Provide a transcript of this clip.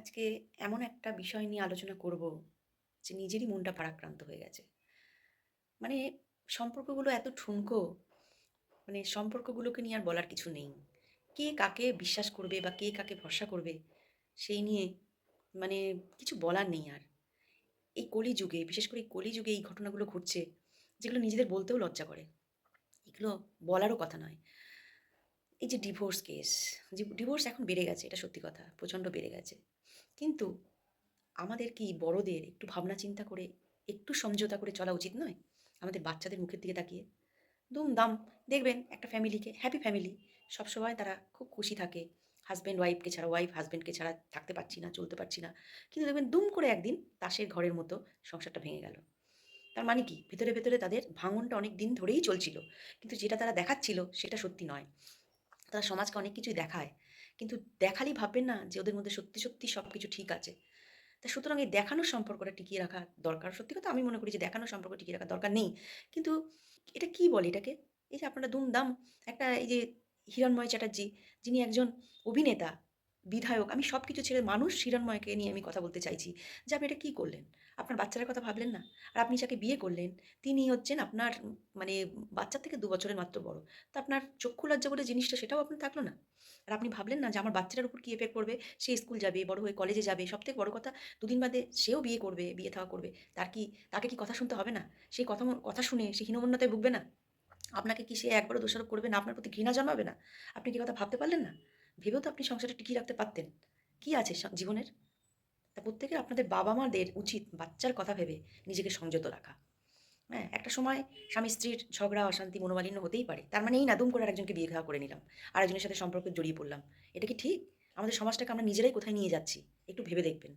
আজকে এমন একটা বিষয় নিয়ে আলোচনা করব যে নিজেরই মনটা ভারাক্রান্ত হয়ে গেছে। মানে সম্পর্কগুলো এত ঠুনকো, মানে সম্পর্কগুলোকে নিয়ে আর বলার কিছু নেই। কে কাকে বিশ্বাস করবে বা কে কাকে ভরসা করবে সেই নিয়ে মানে কিছু বলার নেই আর। এই কলিযুগে, বিশেষ করে এই কলিযুগে এই ঘটনাগুলো ঘটছে যেগুলো নিজেদের বলতেও লজ্জা করে। এগুলো বলারও কথা নয়। এই যে ডিভোর্স কেস, ডিভোর্স এখন বেড়ে গেছে, এটা সত্যি কথা। প্রচণ্ড বেড়ে গেছে। কিন্তু আমাদের কি বড়দের একটু ভাবনা চিন্তা করে একটু সমঝোতা করে চলা উচিত নয়? আমাদের বাচ্চাদের মুখের দিকে তাকিয়ে দুমদাম দেখবেন একটা ফ্যামিলিকে, হ্যাপি ফ্যামিলি, সবসময় তারা খুব খুশি থাকে। হাজব্যান্ড ওয়াইফকে ছাড়া, ওয়াইফ হাজব্যান্ডকে ছাড়া থাকতে পারছি না, চলতে পারছি না। কিন্তু দেখবেন দুম করে একদিন তাসের ঘরের মতো সংসারটা ভেঙে গেল। তার মানে কি ভেতরে ভেতরে তাদের ভাঙনটা অনেক দিন ধরেই চলছিল, কিন্তু যেটা তারা দেখাচ্ছিল সেটা সত্যি নয়। তারা সমাজকে অনেক কিছুই দেখায়, কিন্তু দেখালেই ভাববেন না যে ওদের মধ্যে সত্যি সত্যি সব কিছু ঠিক আছে। তা সুতরাং এই দেখানোর সম্পর্কটা টিকিয়ে রাখা দরকার। সত্যি কথা আমি মনে করি যে দেখানোর সম্পর্ক টিকিয়ে রাখার দরকার নেই। কিন্তু এটা কি বলে এটাকে? এই যে আপনারা দুমদাম একটা এই যে হিরণময় চ্যাটার্জী, যিনি একজন অভিনেতা, বিধায়ক, আমি সবকিছু ছেড়ে মানুষ হিরণময়কে নিয়ে আমি কথা বলতে চাইছি যে আপনি এটা কি করলেন? আপনার বাচ্চাটার কথা ভাবলেন না? আর আপনি যাকে বিয়ে করলেন তিনি হচ্ছেন আপনার মানে বাচ্চার থেকে ২ বছরের মাত্র বড়। তো আপনার চক্ষু লজ্জা বলে জিনিসটা সেটাও আপনার থাকলো না? আর আপনি ভাবলেন না যে আমার বাচ্চাটার উপর কি এফেক্ট পড়বে? সে স্কুল যাবে, বড় হয়ে কলেজে যাবে। সবথেকে বড় কথা, দুদিন বাদে সেও বিয়ে করবে, বিয়ে-থা করবে। তার কি তাকে কি কথা শুনতে হবে না? সেই কথা শুনে সে হীনমন্যতায় ভুগবে না? আপনাকে কি সে একবারও দোষারোপ করবে না? আপনার প্রতি ঘৃণা জন্মাবে না? আপনি কি কথা ভাবতে পারলেন না? ভেবেও তো আপনি সংসারটা টিকিয়ে রাখতে পারতেন। কি আছে জীবনের? তা প্রত্যেকের আপনাদের বাবা-মাদের উচিত বাচ্চার কথা ভেবে নিজেকে সংযত রাখা। হ্যাঁ? একটা সময় স্বামী-স্ত্রীর ঝগড়া, অশান্তি, মনোমালিন্য হতেই পারে। তার মানে এই না দুম করে আরেকজনকে বিয়ে-থা করে নিলাম। আরেকজনের সাথে সম্পর্কে জড়িয়ে পড়লাম। এটা কি ঠিক? আমাদের সমাজটাকে আমরা নিজেরাই কোথায় নিয়ে যাচ্ছি? একটু ভেবে দেখবেন।